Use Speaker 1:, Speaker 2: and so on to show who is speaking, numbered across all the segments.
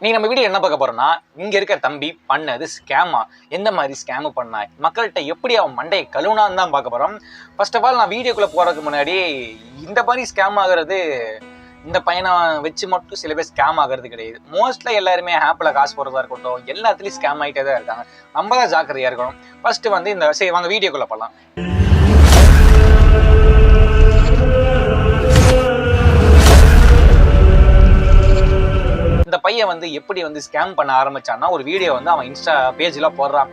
Speaker 1: நீ நம்ம வீடியோ என்ன பார்க்க போறோம்னா, இங்க இருக்க தம்பி பண்ணது ஸ்கேமா, எந்த மாதிரி ஸ்கேம் பண்ணா, மக்கள்கிட்ட எப்படி அவன் மண்டையை கழுவுனான்னு தான் பார்க்க போறோம். ஃபர்ஸ்ட் ஆஃப் ஆல் நான் வீடியோக்குள்ள போறதுக்கு முன்னாடி இந்த மாதிரி ஸ்கேம் ஆகுறது இந்த பையனை வச்சு மட்டும் சில பேர் ஸ்கேம் ஆகிறது கிடையாது. மோஸ்ட்லி எல்லாருமே ஆப்ல காசு போடுறதா இருக்கட்டும், எல்லாத்துலயும் ஸ்கேம் ஆகிட்டே தான் இருக்காங்க. நம்ம தான் ஜாக்கிரதையா இருக்கணும். ஃபர்ஸ்ட் வந்து இந்த சரி வாங்க வீடியோக்குள்ள போகலாம். இந்த பையன் வந்து எப்படி வந்து ஸ்கேம் பண்ண ஆரம்பிச்சான்னா, ஒரு வீடியோ வந்து அவன் இன்ஸ்டா பேஜ்ல போடுறான்.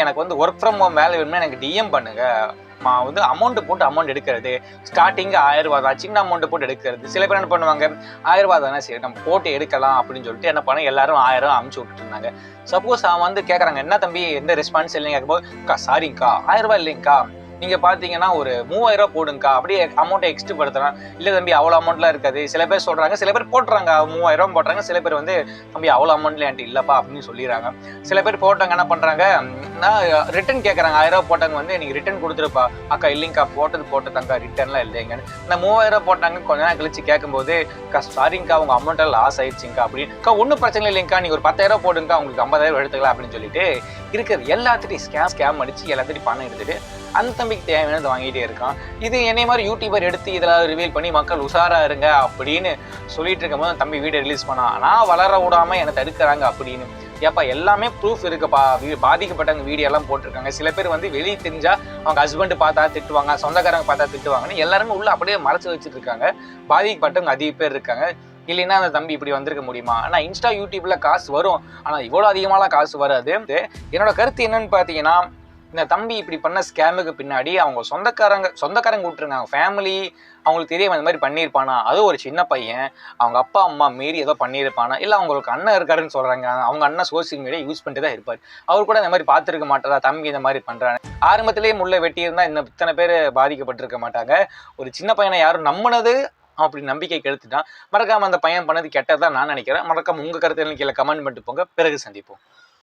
Speaker 1: எனக்கு வந்து ஒர்க் ஃப்ரம் ஹோம் வேலை வேணும்னா எனக்கு டிஎம் பண்ணுங்க, வந்து அமௌண்ட் எடுக்கிறது. ஸ்டார்டிங் 1000 ரூபா தான், சின்ன அமௌண்ட் போட்டு எடுக்கிறது. சில பேர் என்ன பண்ணுவாங்க, 1000 ரூபா தானே சரி நம்ம போட்டு எடுக்கலாம் அப்படின்னு சொல்லிட்டு என்ன பண்ண எல்லாரும் 1000 அமுச்சு விட்டுட்டு இருந்தாங்க. சப்போஸ் அவன் வந்து கேட்கறாங்க, என்ன தம்பி எந்த ரெஸ்பான்ஸ் இல்லைங்க கேட்கும்போது, சாரிங்கக்கா 1000 ரூபாய் இல்லைங்கக்கா, நீங்க பாத்தீங்கன்னா ஒரு 3000 ரூபாய் போடுங்கக்கா, அப்படியே அமௌண்ட்டை எக்ஸ்ட் படுத்துறான். இல்ல தம்பி அவ்வளவு அமௌண்ட்லாம் இருக்காது. சில பேர் சொல்றாங்க, சில பேர் போட்டுறாங்க 3000 ரூபாய் போடுறாங்க. சில பேர் வந்து தம்பி அவ்வளவு அமௌண்ட்ல என்கிட்ட இல்லப்பா அப்படின்னு சொல்லிடுறாங்க. சில பேர் போட்டாங்க என்ன பண்றாங்க, நான் ரிட்டர்ன் கேட்கறாங்க. 1000 ரூபாய் போட்டாங்க வந்து நீங்க ரிட்டர்ன் கொடுத்துருப்பா, அக்கா இல்லைங்கக்கா போட்டதாங்க ரிட்டர்ன்லாம் இல்லைங்கன்னு. இந்த 3000 ரூபாய் போட்டாங்க கொஞ்ச நேரம் கழிச்சு கேட்கும்போது, சாரிங்கக்கா உங்க அமௌண்ட் லாஸ் ஆயிடுச்சுங்கக்கா அப்படின்னு. ஒன்றும் பிரச்சனை இல்லைங்கக்கா, நீங்க ஒரு 10,000 ரூபாய் போடுங்கக்கா, உங்களுக்கு 50,000 எடுத்துக்கலாம் அப்படின்னு சொல்லிட்டு இருக்கிறது எல்லாத்துட்டையும் ஸ்கேம் அடிச்சு எல்லாத்துட்டையும் பணம் எடுத்துட்டு அந்த தம்பிக்கு தேவையானது வாங்கிட்டே இருக்கான். இது என்னை மாதிரி யூடியூபர் எடுத்து இதெல்லாம் ரிவீல் பண்ணி மக்கள் உஷாரா இருங்க அப்படின்னு சொல்லிட்டு இருக்கும் போது தம்பி வீடியோ ரிலீஸ் பண்ணா, நான் வளர விடாம என்னை தடுக்கிறாங்க அப்படின்னு. ஏப்பா எல்லாமே ப்ரூஃப் இருக்குப்பா, பாதிக்கப்பட்டவங்க வீடியோ எல்லாம் போட்டிருக்காங்க. சில பேர் வந்து வெளியே தெரிஞ்சா அவங்க ஹஸ்பண்ட் பார்த்தா திட்டுவாங்க, சொந்தக்காரங்க பார்த்தா திட்டுவாங்கன்னு எல்லாருமே உள்ள அப்படியே மறைச்சு வச்சுட்டு இருக்காங்க. பாதிக்கப்பட்டவங்க அதிக பேர் இருக்காங்க. இல்லைன்னா அந்த தம்பி இப்படி வந்திருக்க முடியுமா? ஆனால் இன்ஸ்டா யூடியூப்ல காசு வரும், ஆனால் இவ்வளோ அதிகமாலாம் காசு வராது. என்னோட கருத்து என்னன்னு பார்த்தீங்கன்னா, இந்த தம்பி இப்படி பண்ண ஸ்கேமுக்கு பின்னாடி அவங்க சொந்தக்காரங்க விட்டுருங்க, அவங்க ஃபேமிலி அவங்களுக்கு தெரியாம இந்த மாதிரி பண்ணியிருப்பானா, அது ஒரு சின்ன பையன் அவங்க அப்பா அம்மா மீறி ஏதோ பண்ணியிருப்பானா, இல்லை அவங்களுக்கு அண்ணன் இருக்காருன்னு சொல்றாங்க, அவங்க அண்ணன் சோசியல் மீடியா யூஸ் பண்ணிட்டு தான் இருப்பார், அவர் கூட இந்த மாதிரி பார்த்துருக்க மாட்டாரா தம்பி இந்த மாதிரி பண்றாங்க. ஆரம்பத்திலேயே முள்ள வெட்டி இருந்தால் இந்த இத்தனை பேர் பாதிக்கப்பட்டிருக்க மாட்டாங்க. ஒரு சின்ன பையனை யாரும் நம்பினது அப்படி நம்பிக்கை கெடுத்துட்டான். மறக்காம அந்த பையன் பண்ணது கெட்டதான் நான் நினைக்கிறேன். மறக்காம உங்க கருத்து கீழே கமெண்ட் பண்ணிட்டு போங்க. பிறகு சந்திப்போம்.